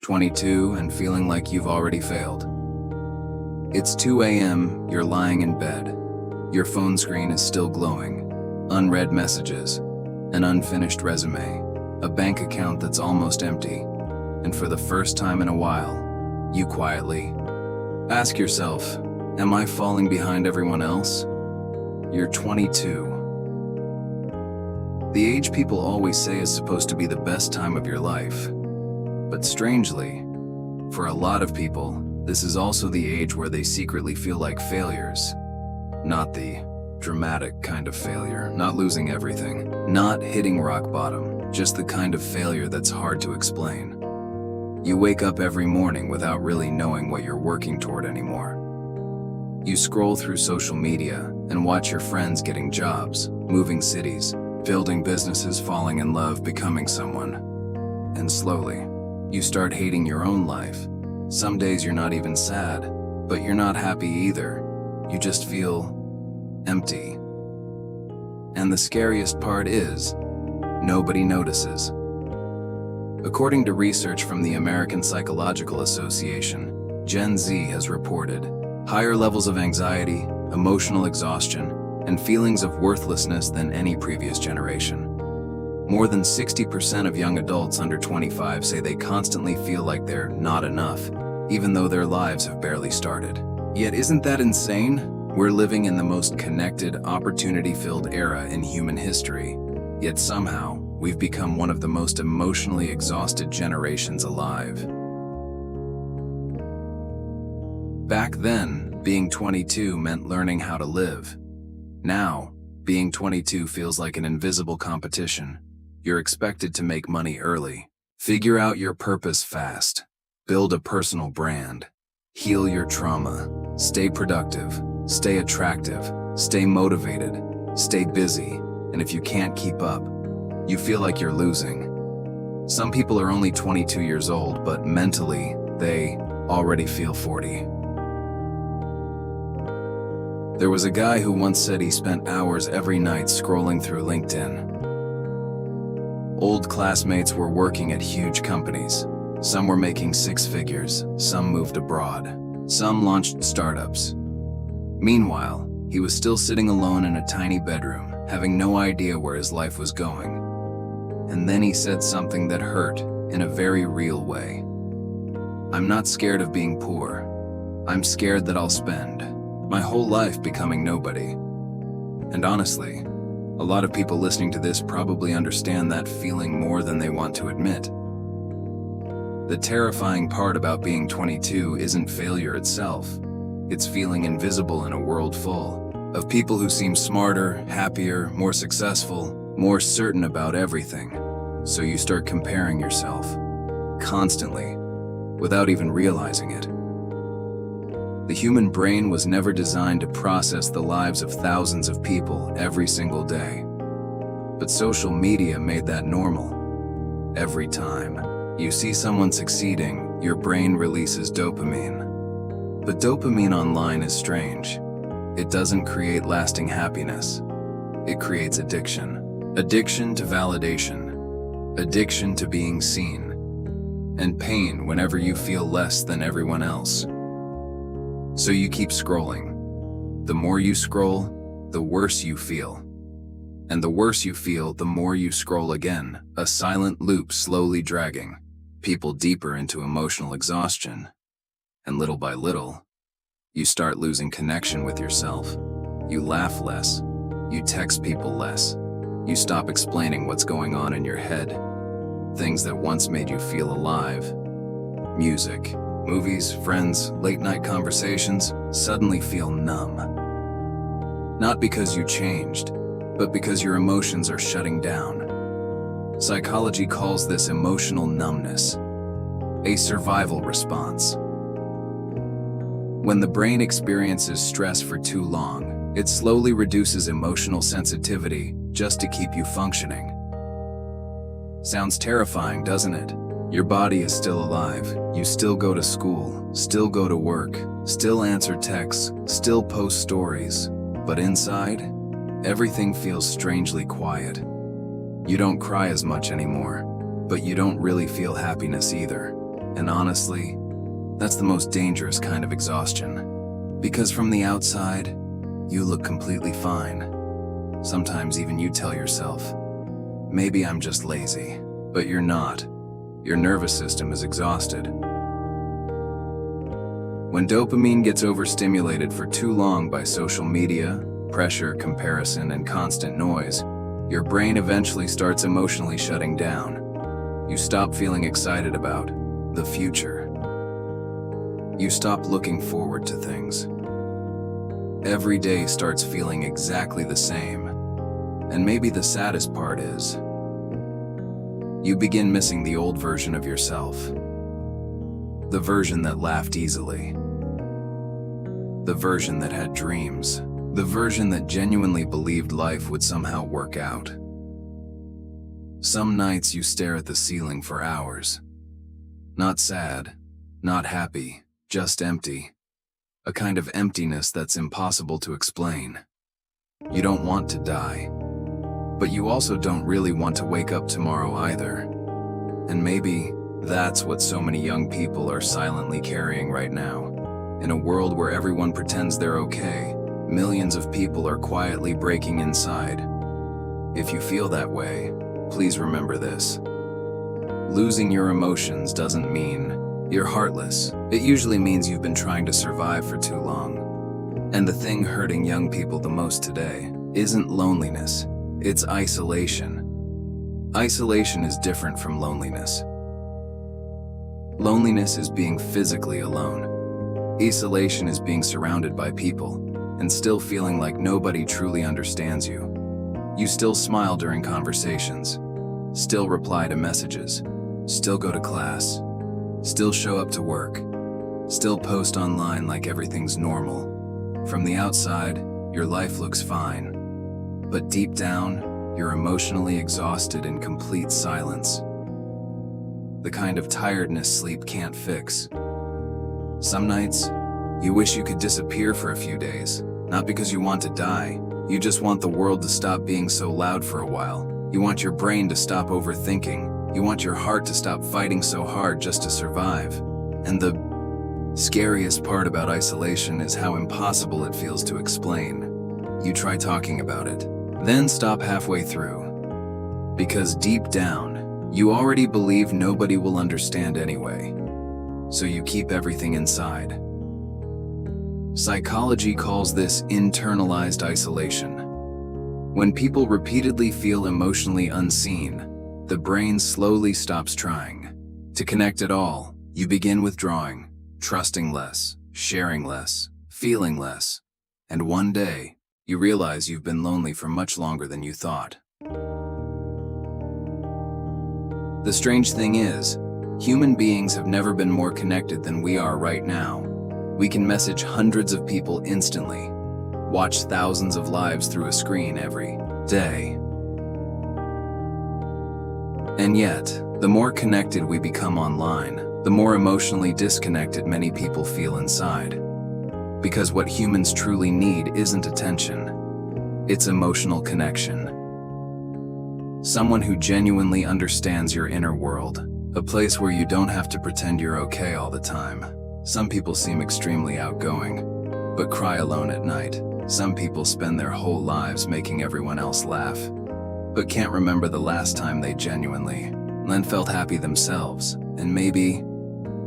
22 and feeling like you've already failed. It's 2 a.m., you're lying in bed. Your phone screen is still glowing. Unread messages, an unfinished resume, a bank account that's almost empty. And for the first time in a while, you quietly ask yourself, am I falling behind everyone else? You're 22. The age people always say is supposed to be the best time of your life. But strangely, for a lot of people, this is also the age where they secretly feel like failures. Not the dramatic kind of failure, not losing everything, not hitting rock bottom, just the kind of failure that's hard to explain. You wake up every morning without really knowing what you're working toward anymore. You scroll through social media and watch your friends getting jobs, moving cities, building businesses, falling in love, becoming someone. And slowly, you start hating your own life. Some days you're not even sad, but you're not happy either. You just feel empty. And the scariest part is, nobody notices. According to research from the American Psychological Association, Gen Z has reported higher levels of anxiety, emotional exhaustion, and feelings of worthlessness than any previous generation. More than 60% of young adults under 25 say they constantly feel like they're not enough, even though their lives have barely started. Yet isn't that insane? We're living in the most connected, opportunity-filled era in human history. Yet somehow, we've become one of the most emotionally exhausted generations alive. Back then, being 22 meant learning how to live. Now, being 22 feels like an invisible competition. You're expected to make money early, figure out your purpose fast, build a personal brand, heal your trauma, stay productive, stay attractive, stay motivated, stay busy, and if you can't keep up, you feel like you're losing. Some people are only 22 years old, but mentally, they already feel 40. There was a guy who once said he spent hours every night scrolling through LinkedIn. Old classmates were working at huge companies. Some were making six figures, some moved abroad, some launched startups. Meanwhile, he was still sitting alone in a tiny bedroom, having no idea where his life was going. And then he said something that hurt in a very real way. I'm not scared of being poor. I'm scared that I'll spend my whole life becoming nobody. And honestly, a lot of people listening to this probably understand that feeling more than they want to admit. The terrifying part about being 22 isn't failure itself. It's feeling invisible in a world full of people who seem smarter, happier, more successful, more certain about everything. So you start comparing yourself constantly without even realizing it. The human brain was never designed to process the lives of thousands of people every single day. But social media made that normal. Every time you see someone succeeding, your brain releases dopamine. But dopamine online is strange. It doesn't create lasting happiness. It creates addiction. Addiction to validation. Addiction to being seen. And pain whenever you feel less than everyone else. So you keep scrolling. The more you scroll, the worse you feel. And the worse you feel, the more you scroll again, a silent loop slowly dragging people deeper into emotional exhaustion. And little by little, you start losing connection with yourself. You laugh less. You text people less. You stop explaining what's going on in your head. Things that once made you feel alive. Music, movies, friends, late-night conversations suddenly feel numb. Not because you changed, but because your emotions are shutting down. Psychology calls this emotional numbness, a survival response. When the brain experiences stress for too long, it slowly reduces emotional sensitivity just to keep you functioning. Sounds terrifying, doesn't it? Your body is still alive. You still go to school, still go to work, still answer texts, still post stories. But inside, everything feels strangely quiet. You don't cry as much anymore, but you don't really feel happiness either. And honestly, that's the most dangerous kind of exhaustion. Because from the outside, you look completely fine. Sometimes even you tell yourself, maybe I'm just lazy, but you're not. Your nervous system is exhausted. When dopamine gets overstimulated for too long by social media, pressure, comparison, and constant noise, your brain eventually starts emotionally shutting down. You stop feeling excited about the future. You stop looking forward to things. Every day starts feeling exactly the same. And maybe the saddest part is, you begin missing the old version of yourself. The version that laughed easily. The version that had dreams. The version that genuinely believed life would somehow work out. Some nights you stare at the ceiling for hours. Not sad, not happy, just empty. A kind of emptiness that's impossible to explain. You don't want to die, but you also don't really want to wake up tomorrow either. And maybe that's what so many young people are silently carrying right now. In a world where everyone pretends they're okay, millions of people are quietly breaking inside. If you feel that way, please remember this. Losing your emotions doesn't mean you're heartless. It usually means you've been trying to survive for too long. And the thing hurting young people the most today isn't loneliness, it's isolation. Isolation is different from loneliness. Loneliness is being physically alone. Isolation is being surrounded by people and still feeling like nobody truly understands you. You still smile during conversations, still reply to messages, still go to class, still show up to work, still post online like everything's normal. From the outside, your life looks fine, but deep down, you're emotionally exhausted in complete silence. The kind of tiredness sleep can't fix. Some nights, you wish you could disappear for a few days, not because you want to die. You just want the world to stop being so loud for a while. You want your brain to stop overthinking. You want your heart to stop fighting so hard just to survive. And the scariest part about isolation is how impossible it feels to explain. You try talking about it, then stop halfway through. Because deep down, you already believe nobody will understand anyway. So you keep everything inside. Psychology calls this internalized isolation. When people repeatedly feel emotionally unseen, the brain slowly stops trying. To connect at all, you begin withdrawing, trusting less, sharing less, feeling less. And one day, you realize you've been lonely for much longer than you thought. The strange thing is, human beings have never been more connected than we are right now. We can message hundreds of people instantly, watch thousands of lives through a screen every day. And yet, the more connected we become online, the more emotionally disconnected many people feel inside. Because what humans truly need isn't attention, it's emotional connection. Someone who genuinely understands your inner world, a place where you don't have to pretend you're okay all the time. Some people seem extremely outgoing, but cry alone at night. Some people spend their whole lives making everyone else laugh, but can't remember the last time they genuinely felt happy themselves. And maybe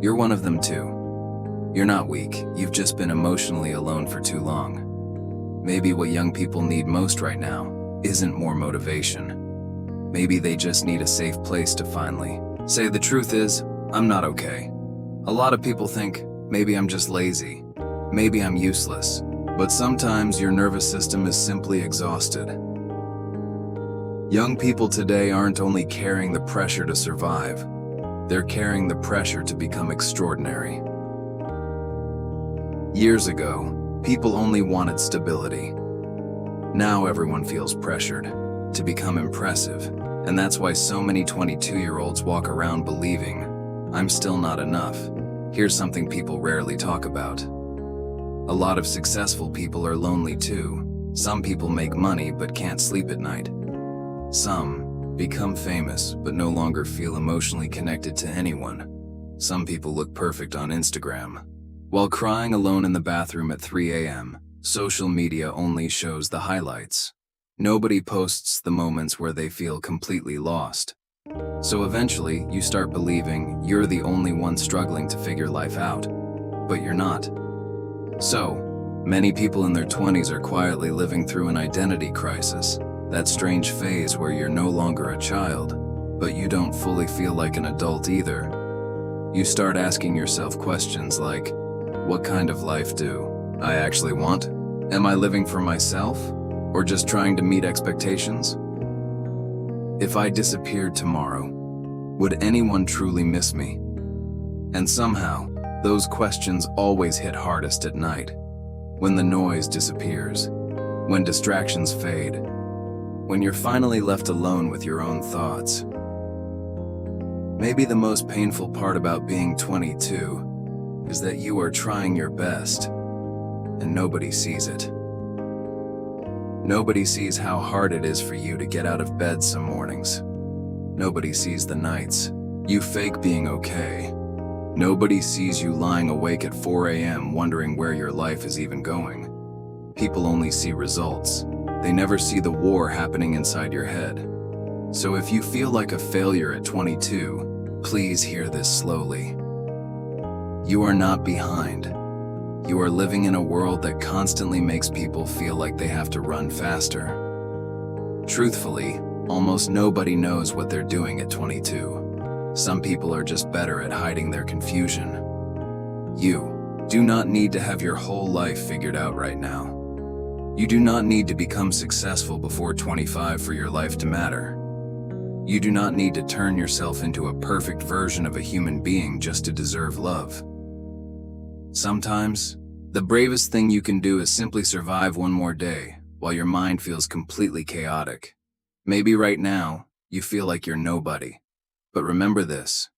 you're one of them too. You're not weak, you've just been emotionally alone for too long. Maybe what young people need most right now isn't more motivation. Maybe they just need a safe place to finally say the truth is, I'm not okay. A lot of people think, maybe I'm just lazy, maybe I'm useless, but sometimes your nervous system is simply exhausted. Young people today aren't only carrying the pressure to survive, they're carrying the pressure to become extraordinary. Years ago, people only wanted stability. Now everyone feels pressured to become impressive, and that's why so many 22-year-olds walk around believing, I'm still not enough. Here's something people rarely talk about. A lot of successful people are lonely too. Some people make money but can't sleep at night. Some become famous but no longer feel emotionally connected to anyone. Some people look perfect on Instagram. While crying alone in the bathroom at 3 a.m., social media only shows the highlights. Nobody posts the moments where they feel completely lost. So eventually, you start believing you're the only one struggling to figure life out. But you're not. So, many people in their 20s are quietly living through an identity crisis, that strange phase where you're no longer a child, but you don't fully feel like an adult either. You start asking yourself questions like, what kind of life do I actually want? Am I living for myself, or just trying to meet expectations? If I disappeared tomorrow, would anyone truly miss me? And somehow, those questions always hit hardest at night, when the noise disappears, when distractions fade, when you're finally left alone with your own thoughts. Maybe the most painful part about being 22 is that you are trying your best, and nobody sees it. Nobody sees how hard it is for you to get out of bed some mornings. Nobody sees the nights you fake being okay. Nobody sees you lying awake at 4 a.m. wondering where your life is even going. People only see results. They never see the war happening inside your head. So if you feel like a failure at 22, please hear this slowly. You are not behind. You are living in a world that constantly makes people feel like they have to run faster. Truthfully, almost nobody knows what they're doing at 22. Some people are just better at hiding their confusion. You do not need to have your whole life figured out right now. You do not need to become successful before 25 for your life to matter. You do not need to turn yourself into a perfect version of a human being just to deserve love. Sometimes, the bravest thing you can do is simply survive one more day while your mind feels completely chaotic. Maybe right now, you feel like you're nobody. But remember this: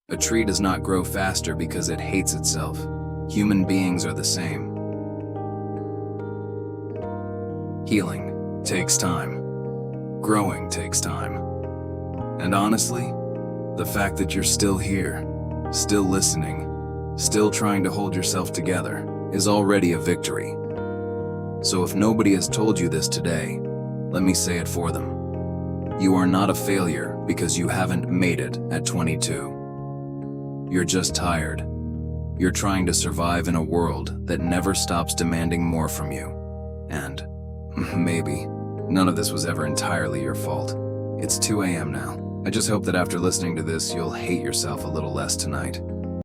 a tree does not grow faster because it hates itself. Human beings are the same. Healing takes time. Growing takes time. And honestly, the fact that you're still here, still listening, still trying to hold yourself together, is already a victory. So if nobody has told you this today, let me say it for them. You are not a failure because you haven't made it at 22. You're just tired. You're trying to survive in a world that never stops demanding more from you. And maybe none of this was ever entirely your fault. It's 2 a.m. now. I just hope that after listening to this, you'll hate yourself a little less tonight.